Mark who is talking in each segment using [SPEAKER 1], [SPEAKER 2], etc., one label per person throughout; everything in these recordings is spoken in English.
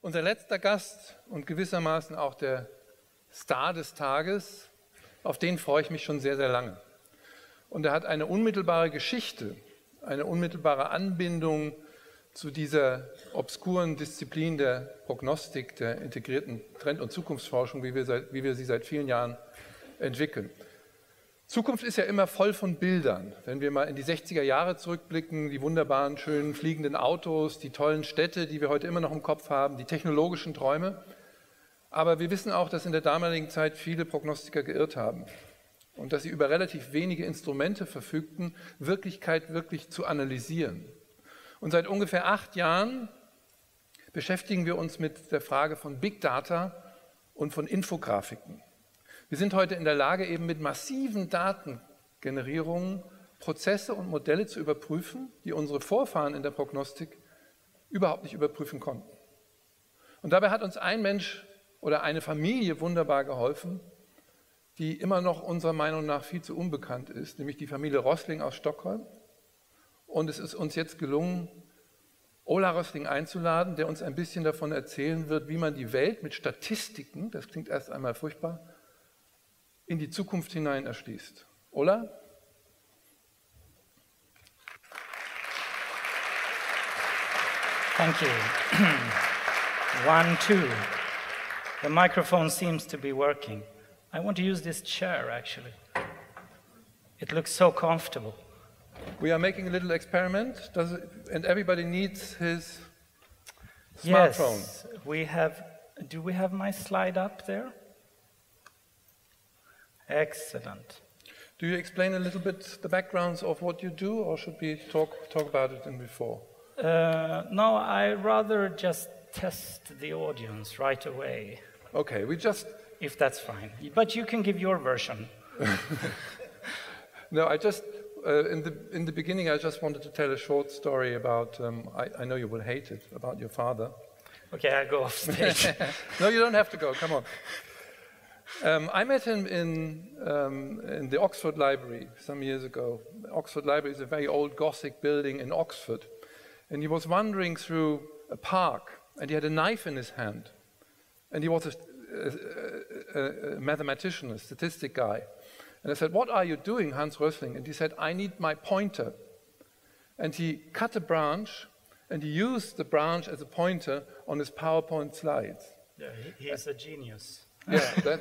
[SPEAKER 1] Unser letzter Gast und gewissermaßen auch der Star des Tages, auf den freue ich mich schon sehr, sehr lange. Und er hat eine unmittelbare Geschichte, eine unmittelbare Anbindung zu dieser obskuren Disziplin der Prognostik, der integrierten Trend- und Zukunftsforschung, wie wir sie seit vielen Jahren entwickeln. Zukunft ist ja immer voll von Bildern. Wenn wir mal in die 60er Jahre zurückblicken, die wunderbaren, schönen fliegenden Autos, die tollen Städte, die wir heute immer noch im Kopf haben, die technologischen Träume. Aber wir wissen auch, dass in der damaligen Zeit viele Prognostiker geirrt haben und dass sie über relativ wenige Instrumente verfügten, Wirklichkeit wirklich zu analysieren. Und seit ungefähr 8 Jahren beschäftigen wir uns mit der Frage von Big Data und von Infografiken. Wir sind heute in der Lage, eben mit massiven Datengenerierungen Prozesse und Modelle zu überprüfen, die unsere Vorfahren in der Prognostik überhaupt nicht überprüfen konnten. Und dabei hat uns ein Mensch oder eine Familie wunderbar geholfen, die immer noch unserer Meinung nach viel zu unbekannt ist, nämlich die Familie Rosling aus Stockholm. Und es ist uns jetzt gelungen, Ola Rosling einzuladen, der uns ein bisschen davon erzählen wird, wie man die Welt mit Statistiken, das klingt erst einmal furchtbar, in die Zukunft hinein erschließt. Ola?
[SPEAKER 2] Thank you. 1, 2. The microphone seems to be working. I want to use this chair, actually. It looks so comfortable.
[SPEAKER 1] We are making a little experiment, and everybody needs his smartphone.
[SPEAKER 2] Yes, we have. Do we have my slide up there? Excellent.
[SPEAKER 1] Do you explain a little bit the backgrounds of what you do, or should we talk about it in before?
[SPEAKER 2] No, I rather just test the audience right away.
[SPEAKER 1] Okay,
[SPEAKER 2] if that's fine. But you can give your version.
[SPEAKER 1] No, I just in the beginning I just wanted to tell a short story about I know you will hate it, about your father.
[SPEAKER 2] Okay, I'll go off stage.
[SPEAKER 1] No, you don't have to go. Come on. I met him in the Oxford Library some years ago. The Oxford Library is a very old Gothic building in Oxford. And he was wandering through a park, and he had a knife in his hand. And he was a mathematician, a statistic guy. And I said, "What are you doing, Hans Rosling?" And he said, "I need my pointer." And he cut a branch, and he used the branch as a pointer on his PowerPoint slides.
[SPEAKER 2] Yeah, he is a genius.
[SPEAKER 1] Yeah,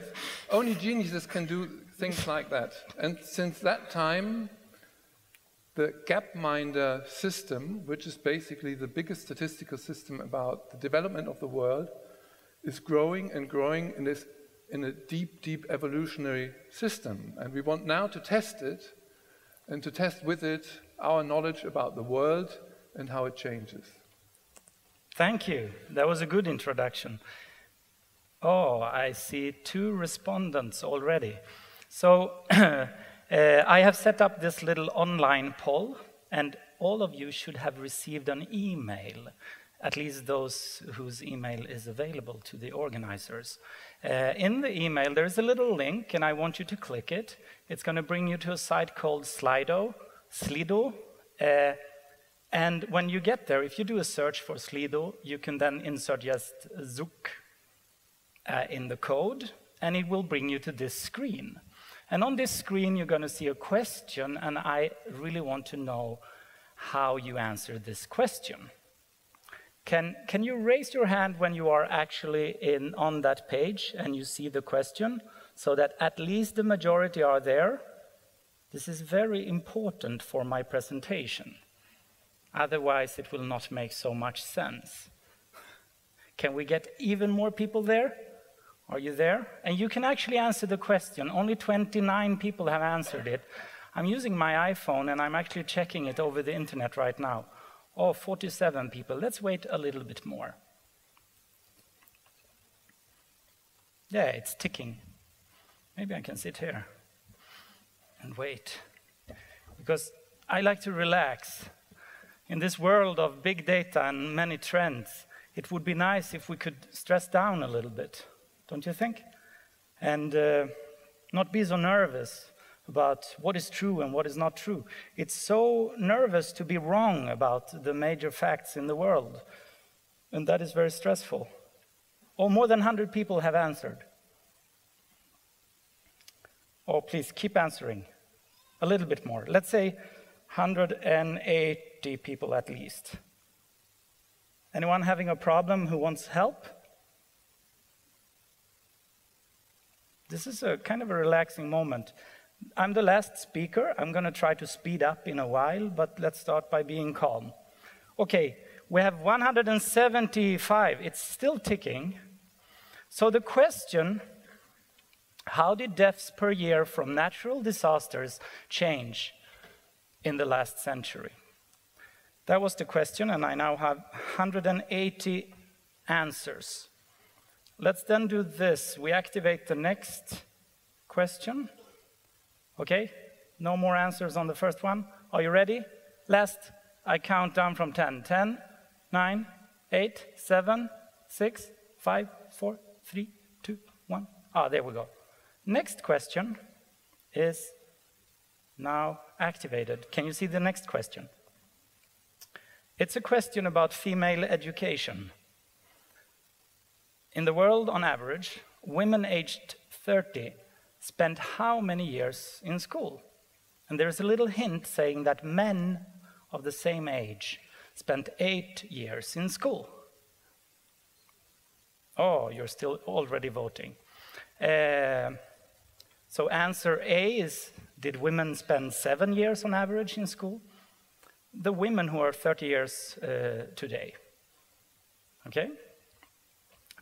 [SPEAKER 1] only geniuses can do things like that. And since that time, the Gapminder system, which is basically the biggest statistical system about the development of the world, is growing and growing in a deep, deep evolutionary system. And we want now to test it and to test with it our knowledge about the world and how it changes.
[SPEAKER 2] Thank you. That was a good introduction. Oh, I see 2 respondents already. So I have set up this little online poll, and all of you should have received an email, at least those whose email is available to the organizers. In the email, there's a little link, and I want you to click it. It's going to bring you to a site called Slido. And when you get there, if you do a search for Slido, you can then insert just Zook in the code, and it will bring you to this screen. And on this screen, you're going to see a question, and I really want to know how you answer this question. Can you raise your hand when you are actually on that page and you see the question, so that at least the majority are there? This is very important for my presentation. Otherwise, it will not make so much sense. Can we get even more people there? Are you there? And you can actually answer the question. Only 29 people have answered it. I'm using my iPhone, and I'm actually checking it over the internet right now. Oh, 47 people. Let's wait a little bit more. Yeah, it's ticking. Maybe I can sit here and wait. Because I like to relax. In this world of big data and many trends, it would be nice if we could stress down a little bit. Don't you think? And not be so nervous about what is true and what is not true. It's so nervous to be wrong about the major facts in the world. And that is very stressful. Oh, more than 100 people have answered. Oh, please keep answering. A little bit more. Let's say 180 people at least. Anyone having a problem who wants help? This is a kind of a relaxing moment. I'm the last speaker. I'm going to try to speed up in a while, but let's start by being calm. Okay, we have 175. It's still ticking. So the question, how did deaths per year from natural disasters change in the last century? That was the question, and I now have 180 answers. Let's then do this. We activate the next question. Okay, no more answers on the first one. Are you ready? Last, I count down from 10. 10, 9, 8, 7, 6, 5, 4, 3, 2, 1. Ah, there we go. Next question is now activated. Can you see the next question? It's a question about female education. In the world, on average, women aged 30 spend how many years in school? And there's a little hint saying that men of the same age spent 8 years in school. Oh, you're still already voting. So answer A is, did women spend 7 years on average in school? The women who are 30 years today. Okay?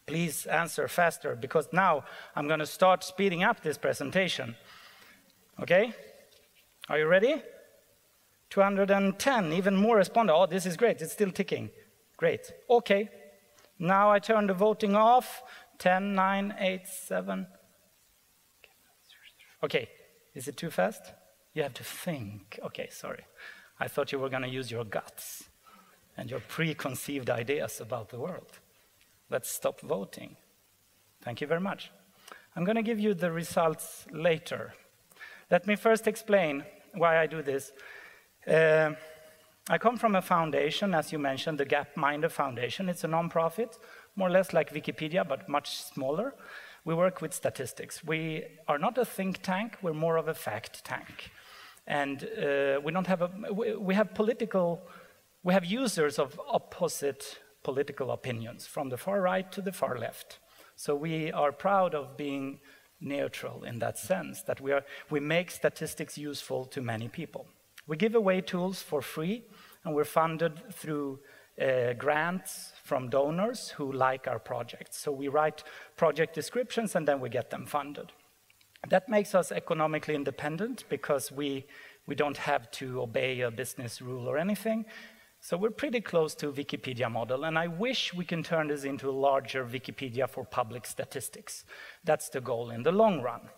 [SPEAKER 2] Please answer faster, because now I'm going to start speeding up this presentation. Okay? Are you ready? 210, even more responded. Oh, this is great. It's still ticking. Great. Okay. Now I turn the voting off. 10, 9, 8, 7. Okay. Is it too fast? You have to think. Okay, sorry. I thought you were going to use your guts and your preconceived ideas about the world. Let's stop voting. Thank you very much. I'm going to give you the results later. Let me first explain why I do this. I come from a foundation, as you mentioned, the Gapminder Foundation. It's a non-profit, more or less like Wikipedia, but much smaller. We work with statistics. We are not a think tank, we're more of a fact tank. And we have users of opposite political opinions, from the far right to the far left. So we are proud of being neutral in that sense, that we make statistics useful to many people. We give away tools for free, and we're funded through grants from donors who like our projects. So we write project descriptions, and then we get them funded. That makes us economically independent, because we don't have to obey a business rule or anything. So we're pretty close to a Wikipedia model, and I wish we can turn this into a larger Wikipedia for public statistics. That's the goal in the long run.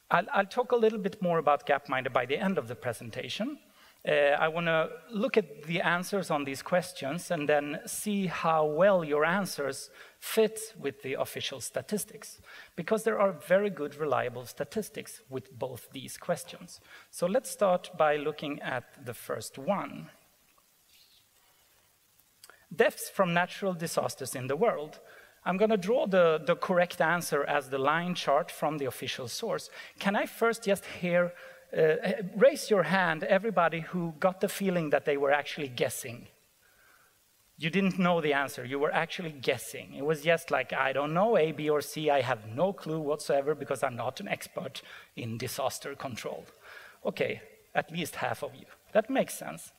[SPEAKER 2] I'll talk a little bit more about Gapminder by the end of the presentation. I want to look at the answers on these questions and then see how well your answers fit with the official statistics, because there are very good, reliable statistics with both these questions. So let's start by looking at the first one. Deaths from natural disasters in the world. I'm going to draw the correct answer as the line chart from the official source. Can I first just hear raise your hand, everybody who got the feeling that they were actually guessing. You didn't know the answer, you were actually guessing. It was just like, I don't know, A, B, or C, I have no clue whatsoever because I'm not an expert in disaster control. Okay, at least half of you. That makes sense.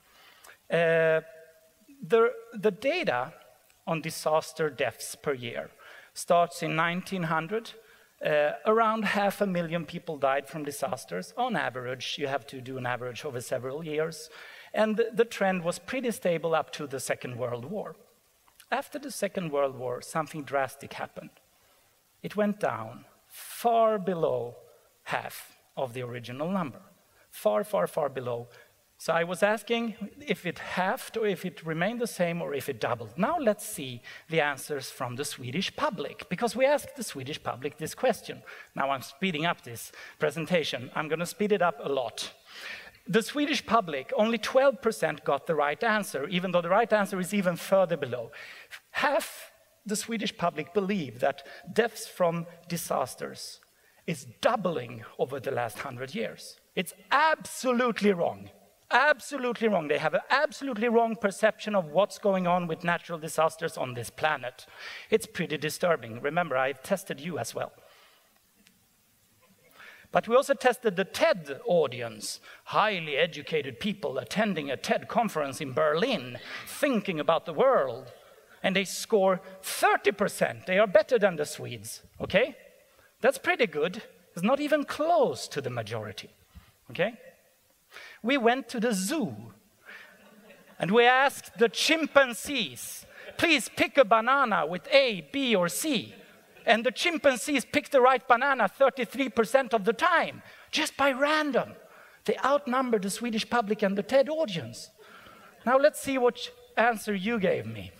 [SPEAKER 2] The data on disaster deaths per year starts in 1900. Around 500,000 people died from disasters. On average, you have to do an average over several years. And the trend was pretty stable up to the Second World War. After the Second World War, something drastic happened. It went down far below half of the original number. Far, far, far below. So I was asking if it halved or if it remained the same or if it doubled. Now let's see the answers from the Swedish public, because we asked the Swedish public this question. Now I'm speeding up this presentation. I'm going to speed it up a lot. The Swedish public, only 12% got the right answer, even though the right answer is even further below. Half the Swedish public believe that deaths from disasters is doubling over the last 100 years. It's absolutely wrong. Absolutely wrong. They have an absolutely wrong perception of what's going on with natural disasters on this planet. It's pretty disturbing. Remember, I've tested you as well. But we also tested the TED audience, highly educated people attending a TED conference in Berlin, thinking about the world. And they score 30%. They are better than the Swedes, okay? That's pretty good. It's not even close to the majority, okay? We went to the zoo and we asked the chimpanzees, please pick a banana with A, B, or C. And the chimpanzees picked the right banana 33% of the time, just by random. They outnumbered the Swedish public and the TED audience. Now let's see what answer you gave me.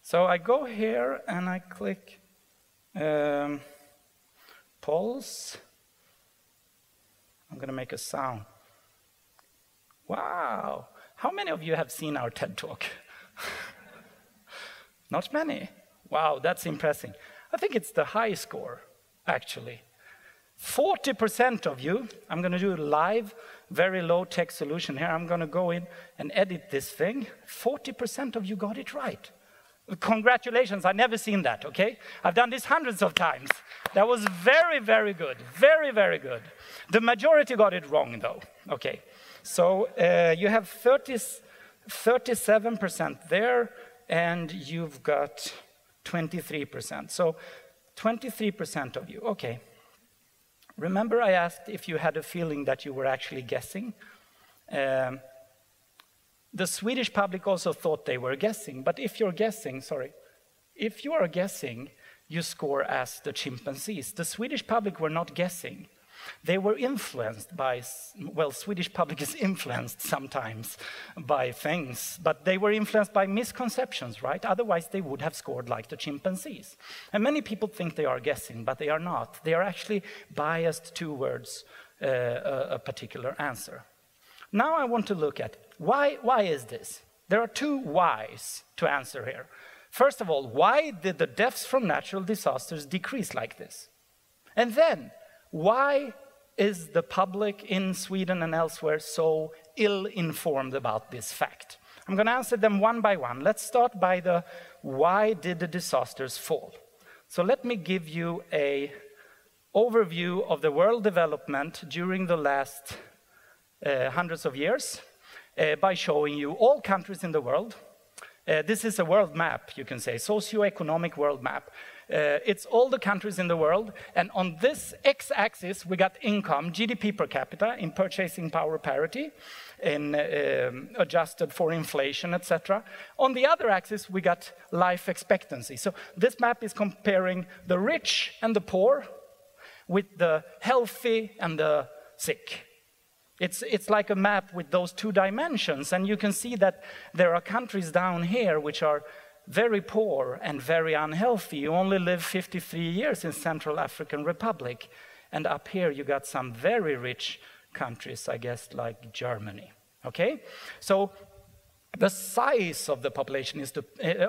[SPEAKER 2] So I go here and I click polls. I'm going to make a sound. Wow. How many of you have seen our TED Talk? Not many. Wow, that's impressive. I think it's the high score, actually. 40% of you, I'm going to do a live, very low-tech solution here. I'm going to go in and edit this thing. 40% of you got it right. Congratulations, I've never seen that, okay? I've done this hundreds of times. That was very, very good. Very, very good. The majority got it wrong, though. Okay, so you have 37% there, and you've got 23%. So 23% of you, okay. Remember I asked if you had a feeling that you were actually guessing? The Swedish public also thought they were guessing, but if you're guessing, if you are guessing, you score as the chimpanzees. The Swedish public were not guessing. They were influenced by, well, Swedish public is influenced sometimes by things, but they were influenced by misconceptions, right? Otherwise, they would have scored like the chimpanzees. And many people think they are guessing, but they are not. They are actually biased towards a particular answer. Now I want to look at why is this? There are two whys to answer here. First of all, why did the deaths from natural disasters decrease like this? And then, why is the public in Sweden and elsewhere so ill-informed about this fact? I'm going to answer them one by one. Let's start by the why did the disasters fall? So let me give you an overview of the world development during the last hundreds of years by showing you all countries in the world. This is a world map, you can say, socio-economic world map. It's all the countries in the world, and on this x-axis we got income, GDP per capita, in purchasing power parity, in adjusted for inflation, etc. On the other axis we got life expectancy. So this map is comparing the rich and the poor with the healthy and the sick. It's like a map with those two dimensions, and you can see that there are countries down here which are very poor and very unhealthy. You only live 53 years in Central African Republic, and up here you got some very rich countries, I guess, like Germany. Okay, so the size of the population is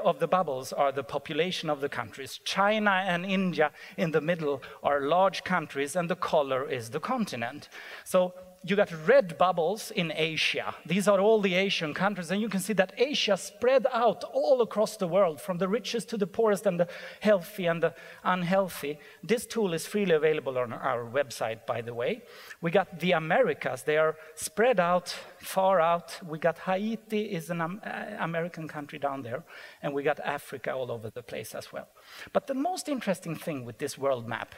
[SPEAKER 2] of the bubbles are the population of the countries. China and India in the middle are large countries, and the color is the continent. So you got red bubbles in Asia. These are all the Asian countries, and you can see that Asia spread out all across the world, from the richest to the poorest and the healthy and the unhealthy. This tool is freely available on our website, by the way. We got the Americas. They are spread out, far out. We got Haiti is an American country down there, and we got Africa all over the place as well. But the most interesting thing with this world map,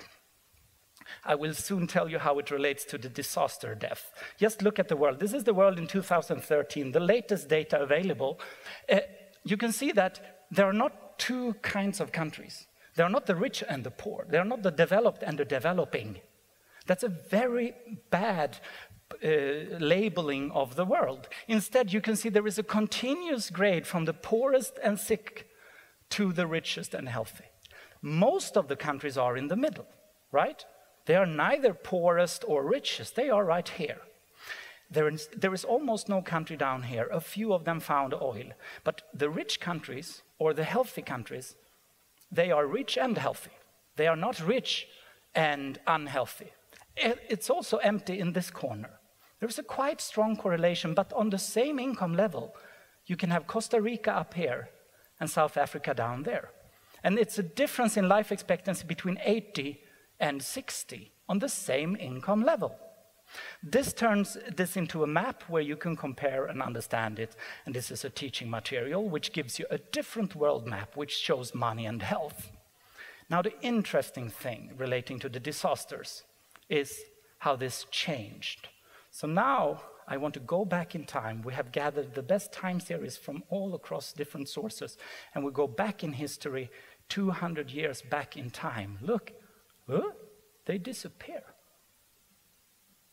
[SPEAKER 2] I will soon tell you how it relates to the disaster death. Just look at the world. This is the world in 2013, the latest data available. You can see that there are not two kinds of countries. They are not the rich and the poor. They are not the developed and the developing. That's a very bad labeling of the world. Instead, you can see there is a continuous grade from the poorest and sick to the richest and healthy. Most of the countries are in the middle, right? They are neither poorest or richest. They are right here. There is almost no country down here. A few of them found oil. But the rich countries, or the healthy countries, they are rich and healthy. They are not rich and unhealthy. It's also empty in this corner. There's a quite strong correlation, but on the same income level, you can have Costa Rica up here and South Africa down there. And it's a difference in life expectancy between 80 and 60 on the same income level. This turns this into a map where you can compare and understand it. And this is a teaching material which gives you a different world map which shows money and health. Now, the interesting thing relating to the disasters is how this changed. So now I want to go back in time. We have gathered the best time series from all across different sources, and we go back in history 200 years back in time. Look, they disappear.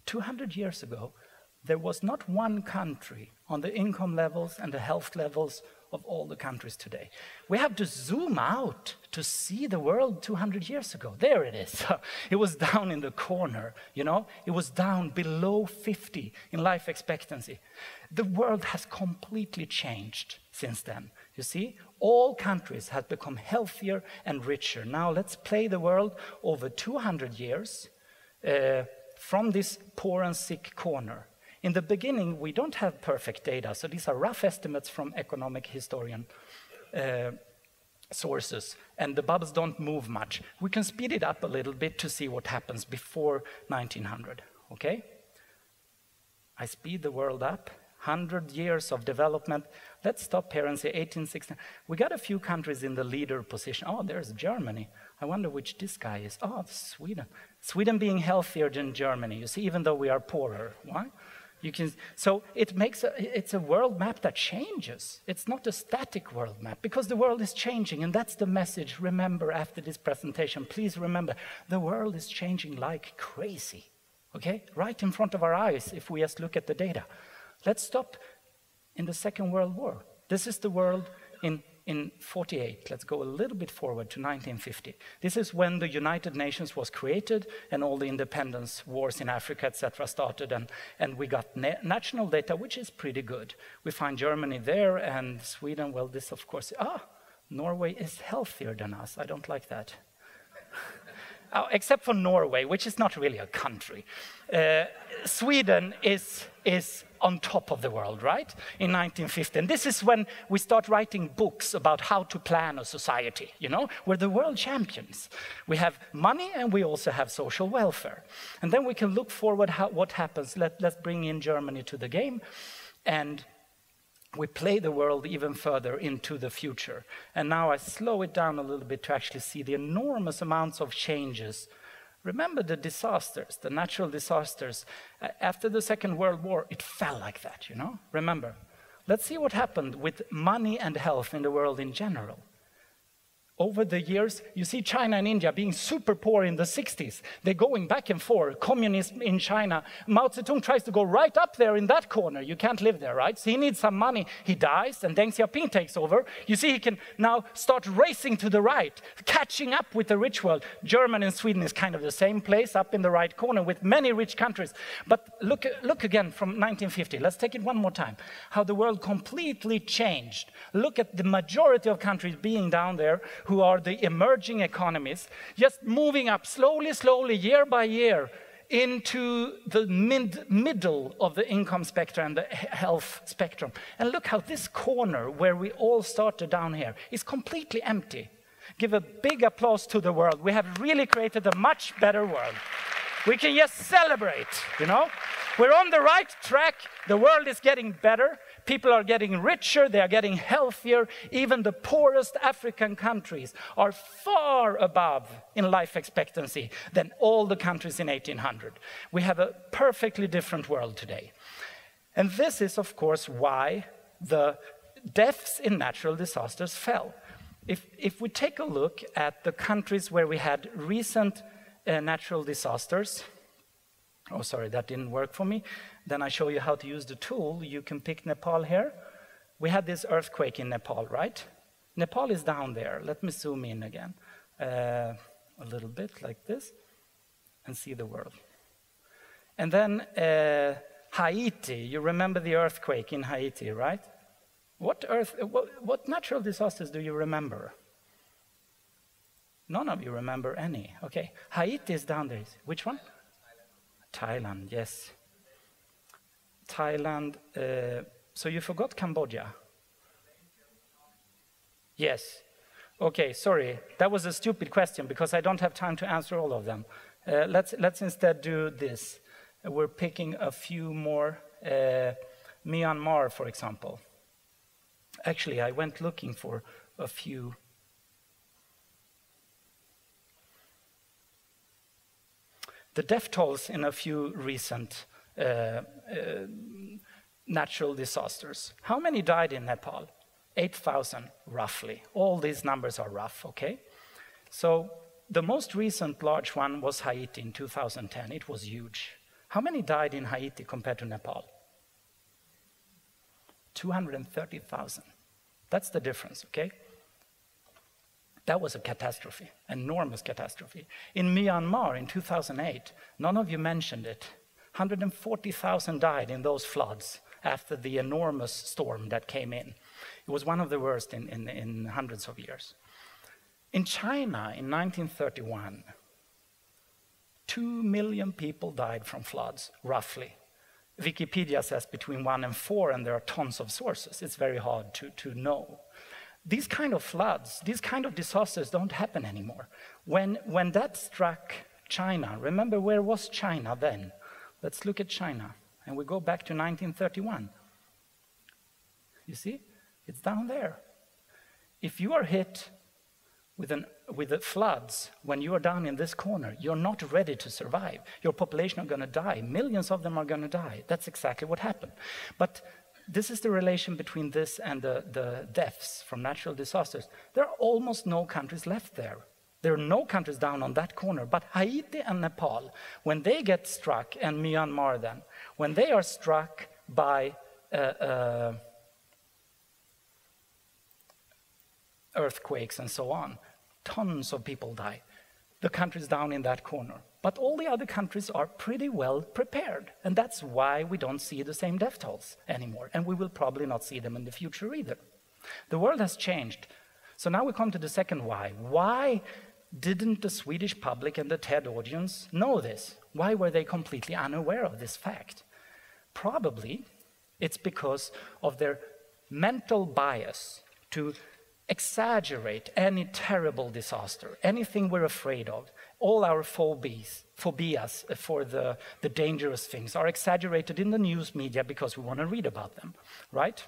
[SPEAKER 2] 200 years ago, there was not one country on the income levels and the health levels of all the countries today. We have to zoom out to see the world 200 years ago. There it is. It was down in the corner, you know? It was down below 50 in life expectancy. The world has completely changed since then. You see, all countries have become healthier and richer. Now let's play the world over 200 years from this poor and sick corner. In the beginning, we don't have perfect data, so these are rough estimates from economic historian sources, and the bubbles don't move much. We can speed it up a little bit to see what happens before 1900, okay? I speed the world up, 100 years of development. Let's stop here and say 1860. We got a few countries in the leader position. Oh, there's Germany. I wonder which this guy is. Oh, Sweden. Sweden being healthier than Germany, you see, even though we are poorer. Why? You can, so it's a world map that changes. It's not a static world map, because the world is changing, and that's the message. Remember, after this presentation, please remember, the world is changing like crazy, okay? Right in front of our eyes, if we just look at the data. Let's stop in the Second World War. This is the world in 48. Let's go a little bit forward to 1950. This is when the United Nations was created and all the independence wars in Africa, etc. started, and we got national data, which is pretty good. We find Germany there and Sweden. Well, this of course, Norway is healthier than us. I don't like that. Except for Norway, which is not really a country. Sweden is on top of the world, right? In 1950. And this is when we start writing books about how to plan a society, you know? We're the world champions. We have money and we also have social welfare. And then we can look forward what happens. Let's bring in Germany to the game. And we play the world even further into the future. And now I slow it down a little bit to actually see the enormous amounts of changes. Remember the disasters, the natural disasters. After the Second World War, it fell like that, you know? Remember. Let's see what happened with money and health in the world in general. Over the years, you see China and India being super poor in the 60s. They're going back and forth. Communism in China. Mao Zedong tries to go right up there in that corner. You can't live there, right? So he needs some money. He dies, and Deng Xiaoping takes over. You see, he can now start racing to the right, catching up with the rich world. Germany and Sweden is kind of the same place, up in the right corner, with many rich countries. But look again from 1950. Let's take it one more time. How the world completely changed. Look at the majority of countries being down there, who are the emerging economies, just moving up slowly, year by year, into the middle of the income spectrum and the health spectrum. And look how this corner, where we all started down here, is completely empty. Give a big applause to the world. We have really created a much better world. We can just celebrate, you know? We're on the right track. The world is getting better. People are getting richer. They are getting healthier. Even the poorest African countries are far above in life expectancy than all the countries in 1800. We have a perfectly different world today. And this is, of course, why the deaths in natural disasters fell. If we take a look at the countries where we had recent natural disasters, oh, sorry, that didn't work for me. Then I show you how to use the tool. You can pick Nepal here. We had this earthquake in Nepal, right? Nepal is down there. Let me zoom in again. A little bit like this. and see the world. And then Haiti, you remember the earthquake in Haiti, right? What natural disasters do you remember? None of you remember any. Okay, Haiti is down there. Which one? Thailand, yes. Thailand, so you forgot Cambodia? Yes. Okay, sorry, that was a stupid question because I don't have time to answer all of them. Let's instead do this. We're picking a few more. Myanmar, for example. Actually, I went looking for a few. The death tolls in a few recent natural disasters. How many died in Nepal? 8,000, roughly. All these numbers are rough, okay? So the most recent large one was Haiti in 2010. It was huge. How many died in Haiti compared to Nepal? 230,000. That's the difference, okay? That was a catastrophe, enormous catastrophe. In Myanmar in 2008, none of you mentioned it. 140,000 died in those floods after the enormous storm that came in. It was one of the worst in hundreds of years. In China in 1931, 2 million people died from floods, roughly. Wikipedia says between 1 and 4, and there are tons of sources. It's very hard to know. These kind of floods, these kind of disasters don't happen anymore. When that struck China, remember where was China then? Let's look at China, and we go back to 1931. You see? It's down there. If you are hit with the floods, when you are down in this corner, you're not ready to survive. Your population are going to die. Millions of them are going to die. That's exactly what happened. But this is the relation between this and the deaths from natural disasters. There are almost no countries left there. There are no countries down on that corner. But Haiti and Nepal, when they get struck, and Myanmar then, when they are struck by earthquakes and so on, tons of people die. The countries down in that corner. But all the other countries are pretty well prepared. And that's why we don't see the same death tolls anymore. And we will probably not see them in the future either. The world has changed. So now we come to the second why. Why didn't the Swedish public and the TED audience know this? Why were they completely unaware of this fact? Probably it's because of their mental bias to exaggerate any terrible disaster, anything we're afraid of. All our phobias for the dangerous things are exaggerated in the news media because we want to read about them, right?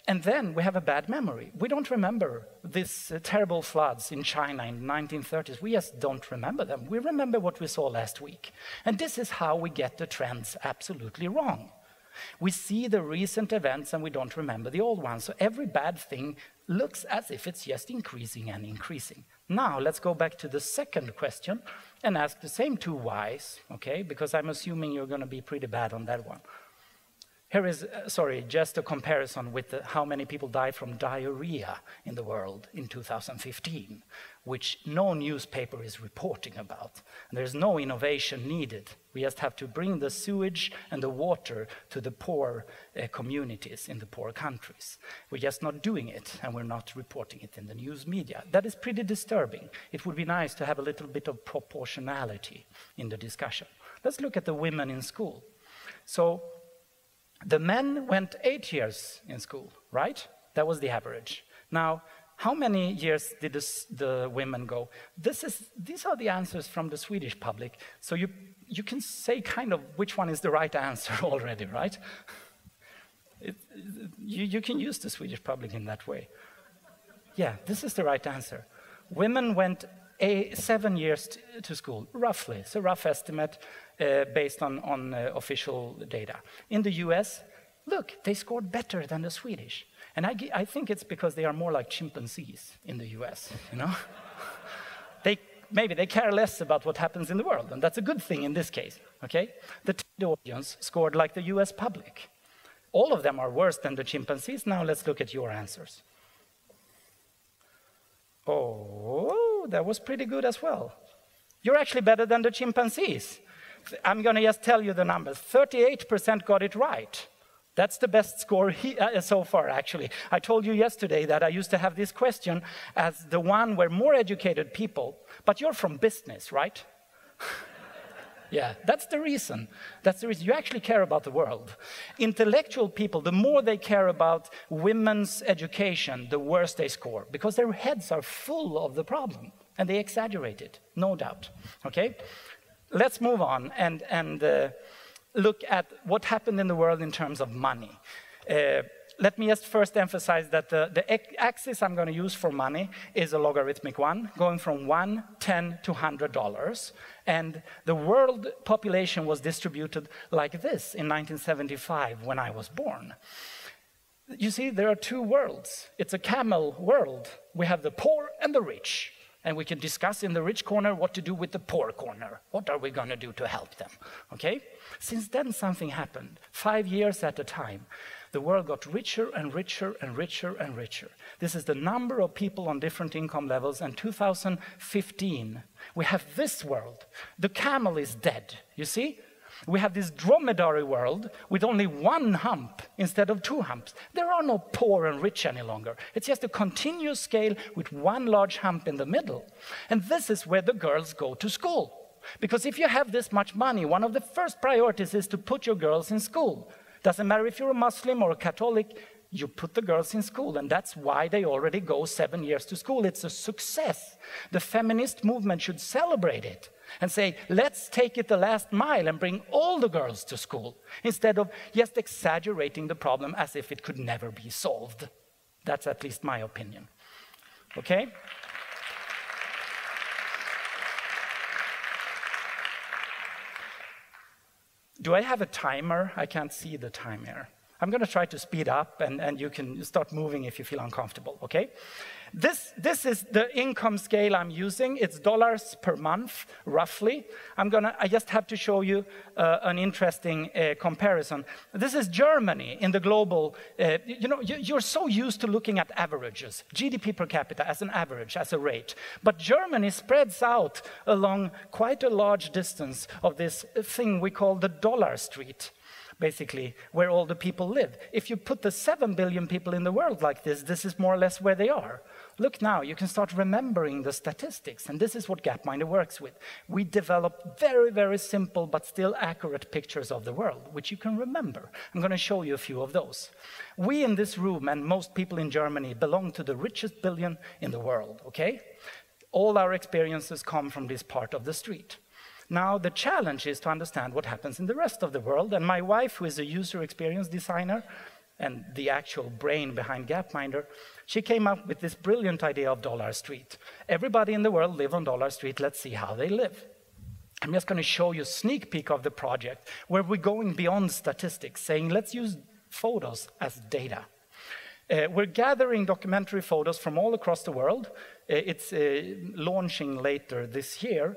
[SPEAKER 2] And then we have a bad memory. We don't remember these terrible floods in China in the 1930s. We just don't remember them. We remember what we saw last week. And this is how we get the trends absolutely wrong. We see the recent events and we don't remember the old ones. So every bad thing looks as if it's just increasing and increasing. Now let's go back to the second question and ask the same two whys, okay? Because I'm assuming you're going to be pretty bad on that one. Here is, just a comparison with how many people died from diarrhea in the world in 2015, which no newspaper is reporting about. And there's no innovation needed. We just have to bring the sewage and the water to the poor communities in the poor countries. We're just not doing it, and we're not reporting it in the news media. That is pretty disturbing. It would be nice to have a little bit of proportionality in the discussion. Let's look at the women in school. So the men went 8 years in school, right? That was the average. Now, how many years did the women go? These are the answers from the Swedish public. So you can say kind of which one is the right answer already, right? You can use the Swedish public in that way. Yeah, this is the right answer. Women went 7 years to school, roughly. It's a rough estimate based on official data. In the US, look, they scored better than the Swedish. And I think it's because they are more like chimpanzees in the US, you know? Maybe they care less about what happens in the world, and that's a good thing in this case, okay? The TED audience scored like the US public. All of them are worse than the chimpanzees. Now let's look at your answers. Oh, that was pretty good as well. You're actually better than the chimpanzees. I'm going to just tell you the numbers. 38% got it right. That's the best score so far, actually. I told you yesterday that I used to have this question as the one where more educated people, but you're from business, right? Yeah, that's the reason. That's the reason. You actually care about the world. Intellectual people, the more they care about women's education, the worse they score, because their heads are full of the problem, and they exaggerate it, no doubt. Okay? Let's move on and look at what happened in the world in terms of money. Let me just first emphasize that the axis I'm going to use for money is a logarithmic one, going from $1, $10 to $100. And the world population was distributed like this in 1975 when I was born. You see, there are two worlds. It's a camel world. We have the poor and the rich. And we can discuss in the rich corner what to do with the poor corner. What are we going to do to help them? Okay? Since then, something happened. 5 years at a time. The world got richer and richer and richer and richer. This is the number of people on different income levels. And 2015, we have this world. The camel is dead, you see? We have this dromedary world with only one hump instead of two humps. There are no poor and rich any longer. It's just a continuous scale with one large hump in the middle. And this is where the girls go to school. Because if you have this much money, one of the first priorities is to put your girls in school. Doesn't matter if you're a Muslim or a Catholic, you put the girls in school, and that's why they already go 7 years to school. It's a success. The feminist movement should celebrate it and say, let's take it the last mile and bring all the girls to school, instead of just exaggerating the problem as if it could never be solved. That's at least my opinion. Okay? Do I have a timer? I can't see the timer. I'm going to try to speed up, and you can start moving if you feel uncomfortable, okay? This is the income scale I'm using. It's dollars per month, roughly. I just have to show you an interesting comparison. This is Germany in the global, you're so used to looking at averages, GDP per capita as an average, as a rate. But Germany spreads out along quite a large distance of this thing we call the dollar street, basically, where all the people live. If you put the 7 billion people in the world like this, this is more or less where they are. Look now, you can start remembering the statistics, and this is what Gapminder works with. We develop very, very simple but still accurate pictures of the world, which you can remember. I'm going to show you a few of those. We in this room, and most people in Germany, belong to the richest billion in the world, okay? All our experiences come from this part of the street. Now, the challenge is to understand what happens in the rest of the world, and my wife, who is a user experience designer and the actual brain behind Gapminder, she came up with this brilliant idea of Dollar Street. Everybody in the world live on Dollar Street. Let's see how they live. I'm just going to show you a sneak peek of the project where we're going beyond statistics, saying let's use photos as data. We're gathering documentary photos from all across the world. It's launching later this year.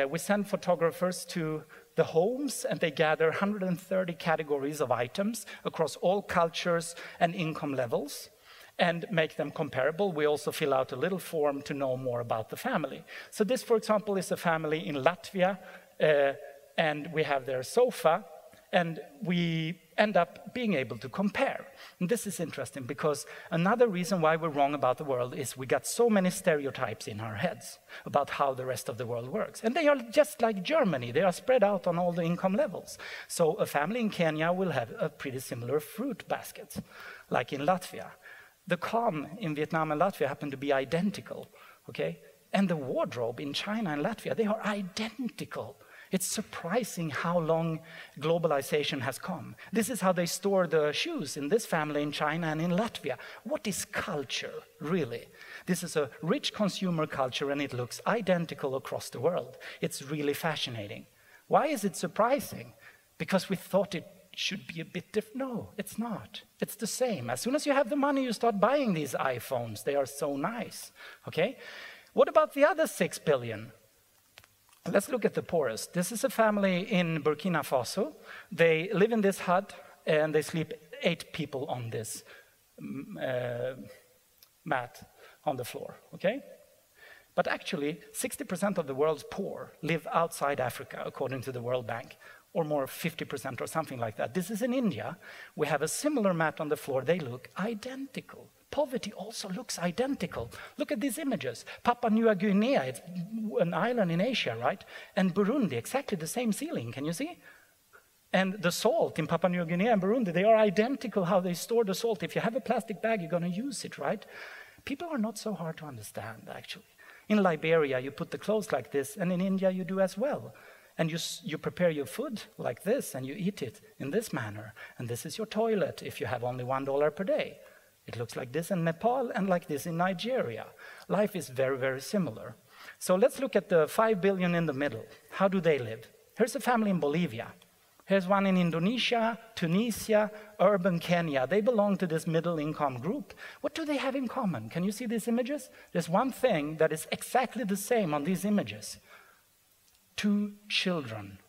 [SPEAKER 2] We send photographers to the homes, and they gather 130 categories of items across all cultures and income levels and make them comparable. We also fill out a little form to know more about the family. So this, for example, is a family in Latvia, and we have their sofa, and we end up being able to compare. And this is interesting because another reason why we're wrong about the world is we got so many stereotypes in our heads about how the rest of the world works. And they are just like Germany. They are spread out on all the income levels. So a family in Kenya will have a pretty similar fruit basket, like in Latvia. The calm in Vietnam and Latvia happen to be identical, okay? And the wardrobe in China and Latvia, they are identical. It's surprising how long globalization has come. This is how they store the shoes in this family in China and in Latvia. What is culture, really? This is a rich consumer culture, and it looks identical across the world. It's really fascinating. Why is it surprising? Because we thought it should be a bit different. No, it's not. It's the same. As soon as you have the money, you start buying these iPhones. They are so nice, okay? What about the other 6 billion? Let's look at the poorest. This is a family in Burkina Faso. They live in this hut, and they sleep 8 people on this mat on the floor, okay? But actually, 60% of the world's poor live outside Africa, according to the World Bank, or more 50% or something like that. This is in India. We have a similar mat on the floor. They look identical. Poverty also looks identical. Look at these images. Papua New Guinea, it's an island in Asia, right? And Burundi, exactly the same ceiling, can you see? And the salt in Papua New Guinea and Burundi, they are identical how they store the salt. If you have a plastic bag, you're going to use it, right? People are not so hard to understand, actually. In Liberia, you put the clothes like this, and in India, you do as well. And you prepare your food like this, and you eat it in this manner. And this is your toilet if you have only $1 per day. It looks like this in Nepal and like this in Nigeria. Life is very, very similar. So let's look at the 5 billion in the middle. How do they live? Here's a family in Bolivia. Here's one in Indonesia, Tunisia, urban Kenya. They belong to this middle-income group. What do they have in common? Can you see these images? There's one thing that is exactly the same on these images. 2 children.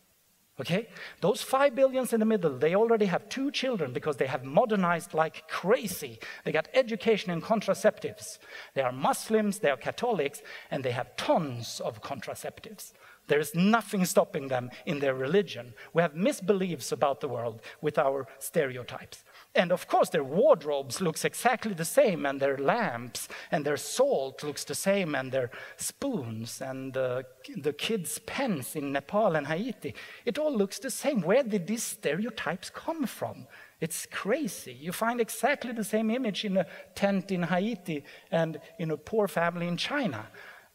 [SPEAKER 2] Okay? Those 5 billions in the middle, they already have 2 children because they have modernized like crazy. They got education and contraceptives. They are Muslims, they are Catholics, and they have tons of contraceptives. There is nothing stopping them in their religion. We have misbeliefs about the world with our stereotypes. And of course, their wardrobes looks exactly the same, and their lamps, and their salt looks the same, and their spoons, and the kids' pens in Nepal and Haiti. It all looks the same. Where did these stereotypes come from? It's crazy. You find exactly the same image in a tent in Haiti and in a poor family in China.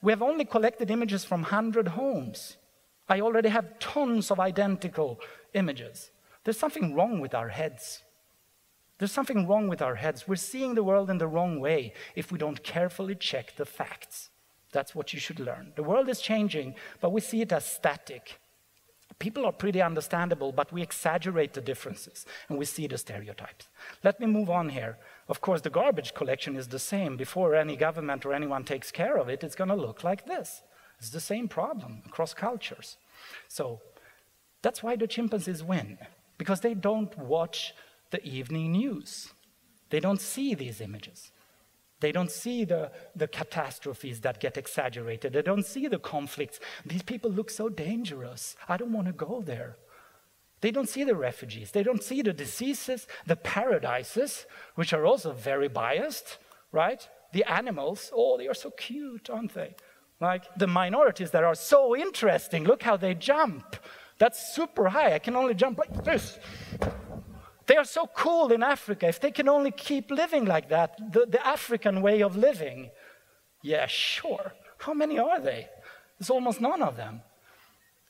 [SPEAKER 2] We have only collected images from 100 homes. I already have tons of identical images. There's something wrong with our heads. There's something wrong with our heads. We're seeing the world in the wrong way if we don't carefully check the facts. That's what you should learn. The world is changing, but we see it as static. People are pretty understandable, but we exaggerate the differences, and we see the stereotypes. Let me move on here. Of course, the garbage collection is the same. Before any government or anyone takes care of it, it's going to look like this. It's the same problem across cultures. So that's why the chimpanzees win, because they don't watch the evening news. They don't see these images. They don't see the catastrophes that get exaggerated. They don't see the conflicts. These people look so dangerous. I don't want to go there. They don't see the refugees. They don't see the diseases, the paradises, which are also very biased, right? The animals, oh, they are so cute, aren't they? Like the minorities that are so interesting. Look how they jump. That's super high. I can only jump like this. They are so cool in Africa. If they can only keep living like that, the African way of living, yeah, sure. How many are they? There's almost none of them.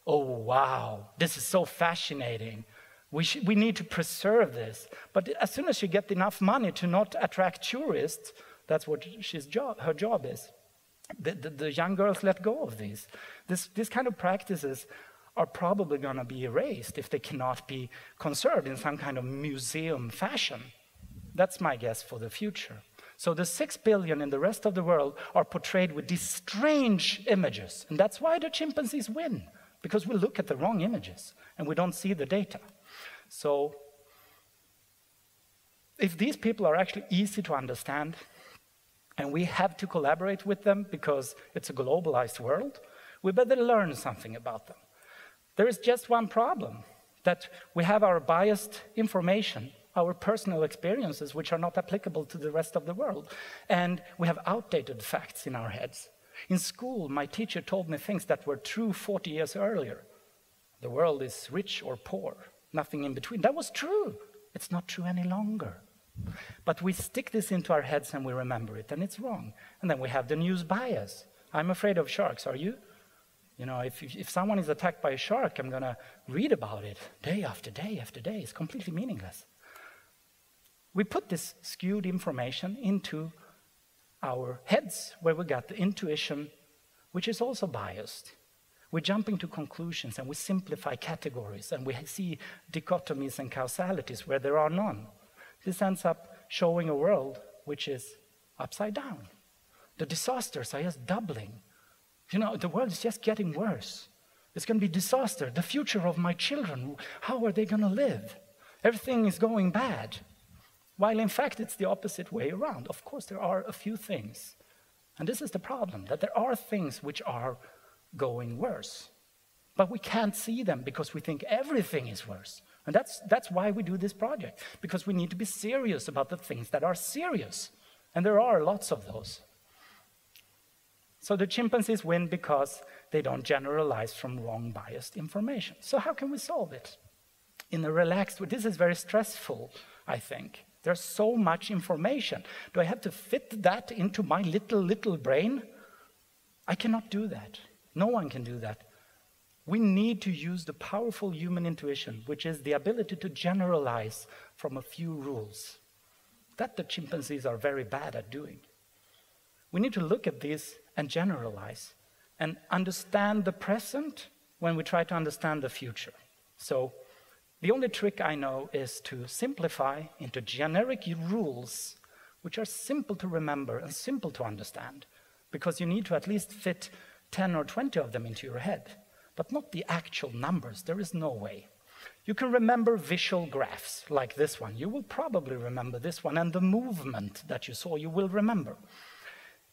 [SPEAKER 2] Oh, wow, this is so fascinating. We need to preserve this. But as soon as you get enough money to not attract tourists, that's what her job is. The young girls let go of these. This kind of practices are probably going to be erased if they cannot be conserved in some kind of museum fashion. That's my guess for the future. So the 6 billion in the rest of the world are portrayed with these strange images. And that's why the chimpanzees win, because we look at the wrong images and we don't see the data. So if these people are actually easy to understand and we have to collaborate with them because it's a globalized world, we better learn something about them. There is just one problem, that we have our biased information, our personal experiences, which are not applicable to the rest of the world. And we have outdated facts in our heads. In school, my teacher told me things that were true 40 years earlier. The world is rich or poor, nothing in between. That was true. It's not true any longer. But we stick this into our heads and we remember it, and it's wrong. And then we have the news bias. I'm afraid of sharks, are you? You know, if someone is attacked by a shark, I'm going to read about it day after day after day. It's completely meaningless. We put this skewed information into our heads, where we got the intuition, which is also biased. We're jumping to conclusions, and we simplify categories, and we see dichotomies and causalities where there are none. This ends up showing a world which is upside down. The disasters are just doubling. You know, the world is just getting worse. It's going to be disaster. The future of my children, how are they going to live? Everything is going bad. While in fact, it's the opposite way around. Of course, there are a few things, And this is the problem, that there are things which are going worse. But we can't see them because we think everything is worse. And that's why we do this project, because we need to be serious about the things that are serious. And there are lots of those. So the chimpanzees win because they don't generalize from wrong biased information. So how can we solve it? In a relaxed way. This is very stressful, I think. There's so much information. Do I have to fit that into my little brain? I cannot do that. No one can do that. We need to use the powerful human intuition, which is the ability to generalize from a few rules. That the chimpanzees are very bad at doing. We need to look at this and generalize and understand the present when we try to understand the future. So the only trick I know is to simplify into generic rules which are simple to remember and simple to understand, because you need to at least fit 10 or 20 of them into your head, but not the actual numbers. There is no way. You can remember visual graphs like this one. You will probably remember this one, and the movement that you saw you will remember.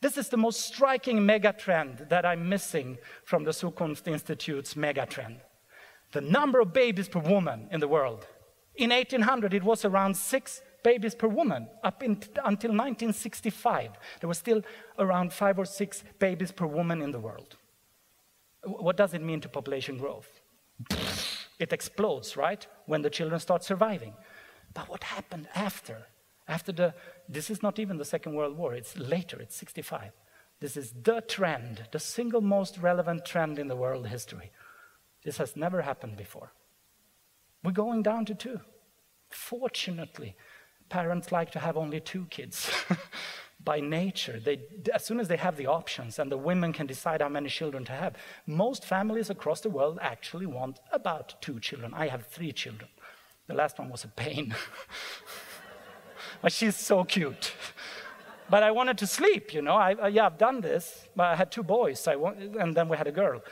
[SPEAKER 2] This is the most striking megatrend that I'm missing from the Zukunft Institute's megatrend. The number of babies per woman in the world. In 1800, it was around 6 babies per woman. Until 1965, there were still around 5 or 6 babies per woman in the world. What does it mean to population growth? It explodes, right? When the children start surviving. But what happened after? This is not even the Second World War, it's later, it's 65. This is the trend, the single most relevant trend in the world history. This has never happened before. We're going down to 2. Fortunately, parents like to have only 2 kids. By nature, as soon as they have the options and the women can decide how many children to have, most families across the world actually want about 2 children. I have 3 children. The last one was a pain. But she's so cute. But I wanted to sleep, you know. I've done this. But I had 2 boys, and then we had a girl.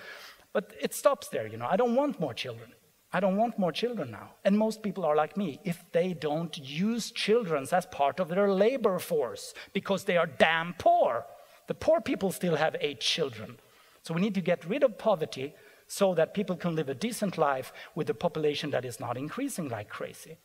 [SPEAKER 2] But it stops there, you know. I don't want more children. I don't want more children now. And most people are like me. If they don't use children as part of their labor force because they are damn poor, the poor people still have 8 children. So we need to get rid of poverty so that people can live a decent life with a population that is not increasing like crazy.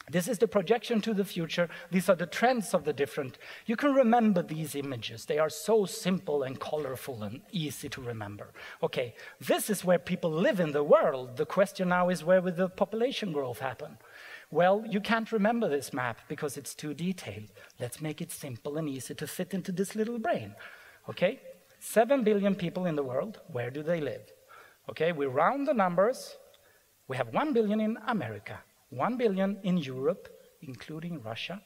[SPEAKER 2] This is the projection to the future. These are the trends of the different. You can remember these images. They are so simple and colorful and easy to remember. Okay, this is where people live in the world. The question now is, where will the population growth happen? Well, you can't remember this map because it's too detailed. Let's make it simple and easy to fit into this little brain. Okay, 7 billion people in the world. Where do they live? Okay, we round the numbers. We have 1 billion in America. 1 billion in Europe, including Russia,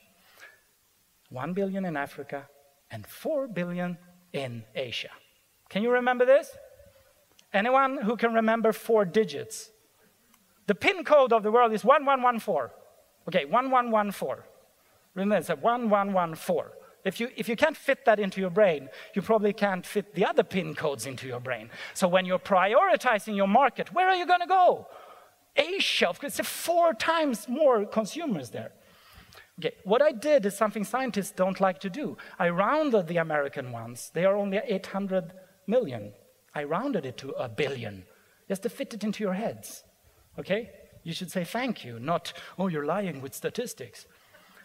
[SPEAKER 2] 1 billion in Africa, and 4 billion in Asia. Can you remember this? Anyone who can remember 4 digits? The PIN code of the world is 1114. Okay, 1114. Remember, it's 1114. If you can't fit that into your brain, you probably can't fit the other PIN codes into your brain. So when you're prioritizing your market, where are you going to go? Asia, of course, it's 4 times more consumers there. Okay, what I did is something scientists don't like to do. I rounded the American ones. They are only 800 million. I rounded it to 1 billion, just to fit it into your heads. Okay? You should say thank you, not, oh, you're lying with statistics.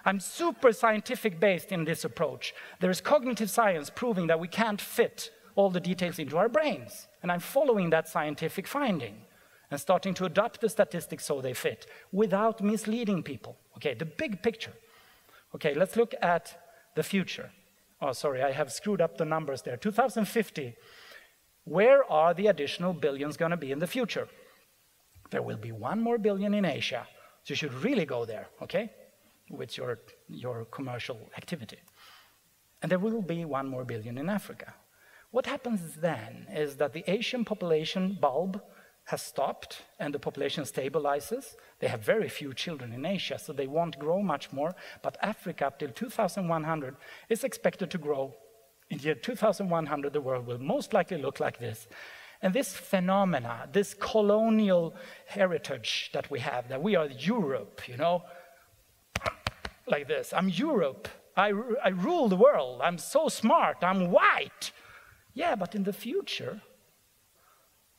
[SPEAKER 2] I'm super scientific based in this approach. There is cognitive science proving that we can't fit all the details into our brains. And I'm following that scientific finding and starting to adopt the statistics so they fit, without misleading people. Okay, the big picture. Okay, let's look at the future. Oh, sorry, I have screwed up the numbers there. 2050, where are the additional billions going to be in the future? There will be 1 more billion in Asia, so you should really go there, okay, with your commercial activity. And there will be 1 more billion in Africa. What happens then is that the Asian population bulb has stopped and the population stabilizes. They have very few children in Asia, so they won't grow much more. But Africa, up till 2100, is expected to grow. In the year 2100, the world will most likely look like this. And this phenomena, this colonial heritage that we have, that we are Europe, you know, like this. I'm Europe. I rule the world. I'm so smart. I'm white. Yeah, but in the future,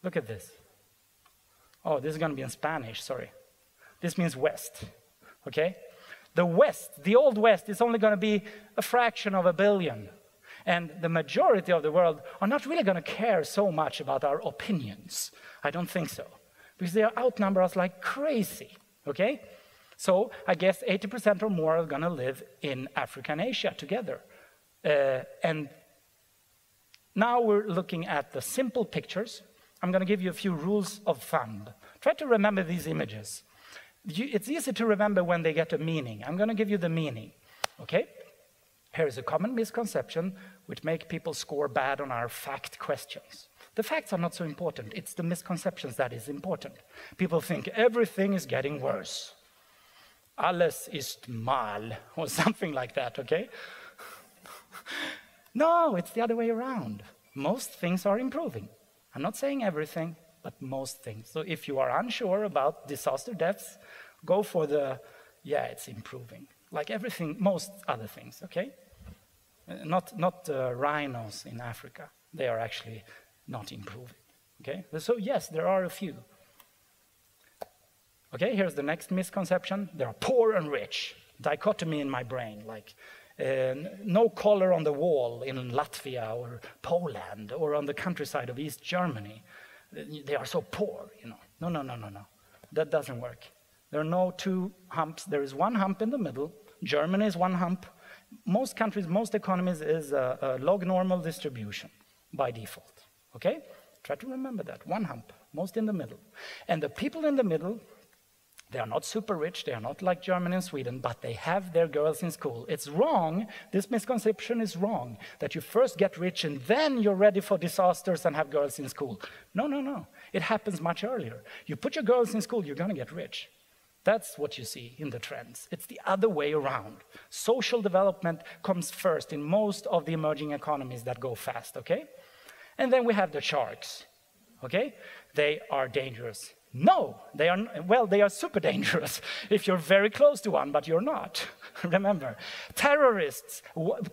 [SPEAKER 2] look at this. Oh, this is going to be in Spanish, sorry. This means West, okay? The West, the old West, is only going to be a fraction of a billion. And the majority of the world are not really going to care so much about our opinions. I don't think so. Because they outnumber us like crazy, okay? So I guess 80% or more are going to live in Africa and Asia together. And now we're looking at the simple pictures. I'm going to give you a few rules of thumb. Try to remember these images. It's easy to remember when they get a meaning. I'm going to give you the meaning, okay? Here is a common misconception which make people score bad on our fact questions. The facts are not so important. It's the misconceptions that is important. People think everything is getting worse. Alles ist mal, or something like that, okay? No, it's the other way around. Most things are improving. I'm not saying everything, but most things. So if you are unsure about disaster deaths, go for the, yeah, it's improving. Like everything, most other things, okay? Not rhinos in Africa. They are actually not improving, okay? So yes, there are a few. Okay, here's the next misconception. There are poor and rich. Dichotomy in my brain, like no color on the wall in Latvia or Poland or on the countryside of East Germany. They are so poor, you know. No. That doesn't work. There are no two humps. There is one hump in the middle. Germany is one hump. Most countries, most economies is a log normal distribution by default, okay? Try to remember that, one hump, most in the middle. And the people in the middle, they are not super rich, they are not like Germany and Sweden, but they have their girls in school. It's wrong, this misconception is wrong, that you first get rich and then you're ready for disasters and have girls in school. No. It happens much earlier. You put your girls in school, you're gonna get rich. That's what you see in the trends. It's the other way around. Social development comes first in most of the emerging economies that go fast, okay? And then we have the sharks, okay? They are dangerous. No, they are super dangerous if you're very close to one, but you're not. Remember, terrorists,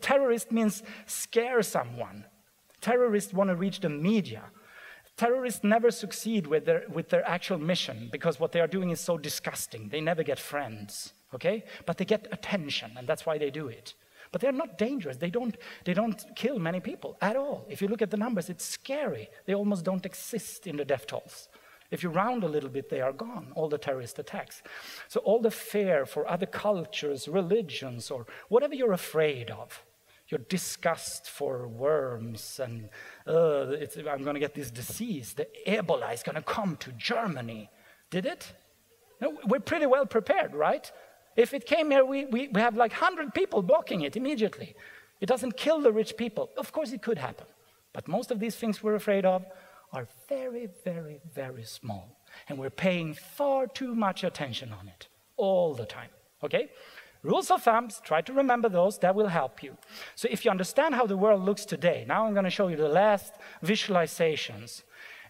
[SPEAKER 2] terrorist means scare someone. Terrorists want to reach the media. Terrorists never succeed with their actual mission because what they are doing is so disgusting. They never get friends, okay? But they get attention, and that's why they do it. But they're not dangerous. They don't kill many people at all. If you look at the numbers, it's scary. They almost don't exist in the death tolls. If you round a little bit, they are gone, all the terrorist attacks. So all the fear for other cultures, religions, or whatever you're afraid of, your disgust for worms and I'm going to get this disease, the Ebola is going to come to Germany. Did it? No, we're pretty well prepared, right? If it came here, we have like 100 people blocking it immediately. It doesn't kill the rich people. Of course it could happen. But most of these things we're afraid of are very, very, very small. And we're paying far too much attention on it all the time, okay? Rules of thumbs, try to remember those, that will help you. So if you understand how the world looks today, now I'm going to show you the last visualizations.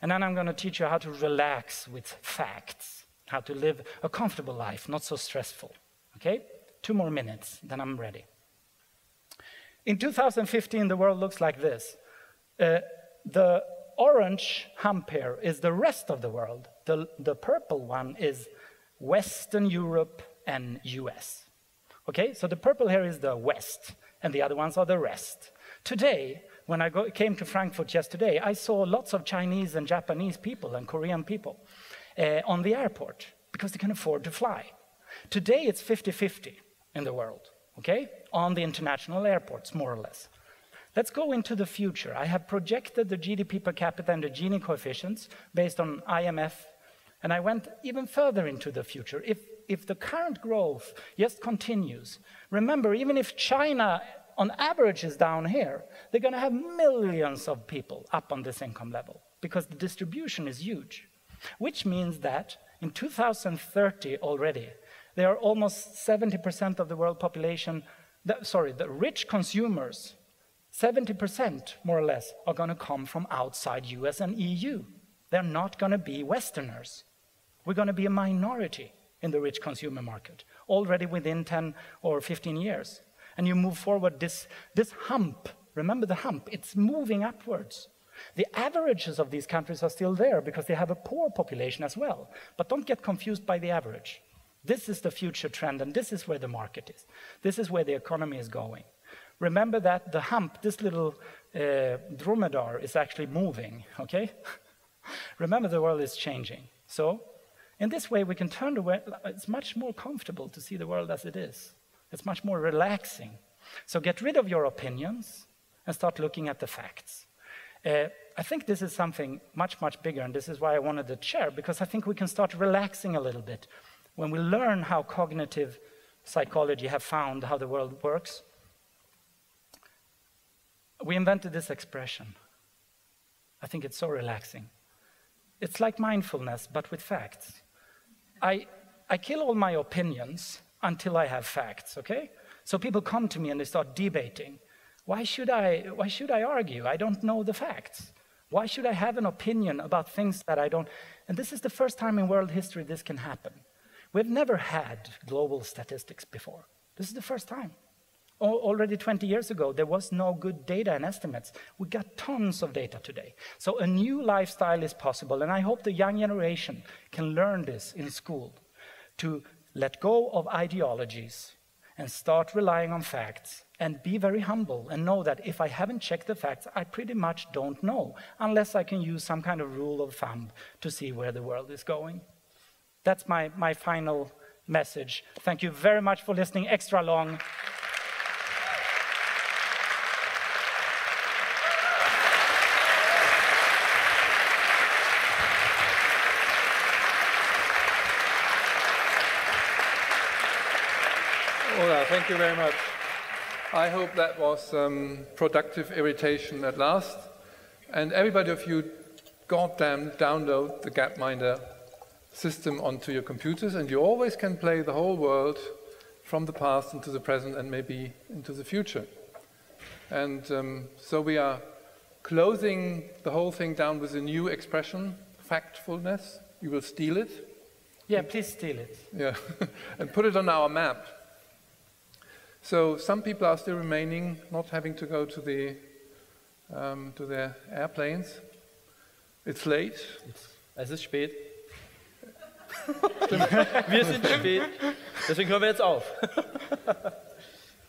[SPEAKER 2] And then I'm going to teach you how to relax with facts, how to live a comfortable life, not so stressful. Okay? 2 more minutes, then I'm ready. In 2015, the world looks like this. The orange hump here is the rest of the world. The purple one is Western Europe and US. Okay, so the purple here is the West, and the other ones are the rest. Today, when I came to Frankfurt yesterday, I saw lots of Chinese and Japanese people and Korean people on the airport because they can afford to fly. Today, it's 50-50 in the world, okay, on the international airports, more or less. Let's go into the future. I have projected the GDP per capita and the Gini coefficients based on IMF, and I went even further into the future. If the current growth just continues, remember, even if China on average is down here, they're going to have millions of people up on this income level because the distribution is huge, which means that in 2030 already, there are almost 70% of the world population, the rich consumers, 70% more or less, are going to come from outside US and EU. They're not going to be Westerners. We're going to be a minority in the rich consumer market already within 10 or 15 years. and you move forward, this hump, remember the hump, it's moving upwards. The averages of these countries are still there because they have a poor population as well. But don't get confused by the average. This is the future trend, and this is where the market is. This is where the economy is going. Remember that the hump, this little dromedar, is actually moving, okay? Remember, the world is changing. So, in this way, we can turn the world. It's much more comfortable to see the world as it is. It's much more relaxing. So get rid of your opinions and start looking at the facts. I think this is something much, much bigger, and this is why I wanted the chair, because I think we can start relaxing a little bit. When we learn how cognitive psychology have found how the world works, we invented this expression. I think it's so relaxing. It's like mindfulness, but with facts. I kill all my opinions until I have facts, okay? So people come to me and they start debating. Why should I argue? I don't know the facts. Why should I have an opinion about things that I don't? And this is the first time in world history this can happen. We've never had global statistics before. This is the first time. Already 20 years ago, there was no good data and estimates. We got tons of data today. So a new lifestyle is possible, and I hope the young generation can learn this in school, to let go of ideologies and start relying on facts and be very humble and know that if I haven't checked the facts, I pretty much don't know, unless I can use some kind of rule of thumb to see where the world is going. That's my final message. Thank you very much for listening extra long.
[SPEAKER 1] Ola, thank you very much. I hope that was productive irritation at last. And everybody of you, goddamn, download the Gapminder system onto your computers, and you always can play the whole world from the past into the present and maybe into the future. And so we are closing the whole thing down with a new expression, factfulness. You will steal it.
[SPEAKER 2] Yeah, please steal it.
[SPEAKER 1] Yeah, and put it on our map. So some people are still remaining, not having to go to their airplanes. It's late.
[SPEAKER 3] Es ist spät. Wir sind spät. Deswegen hören wir jetzt auf.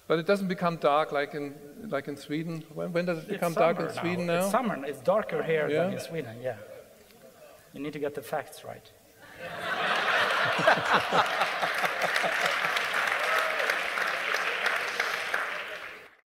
[SPEAKER 1] But it doesn't become dark like in Sweden. When does it become dark in Sweden now?
[SPEAKER 2] It's summer. It's darker here than in Sweden. Yeah. You need to get the facts right.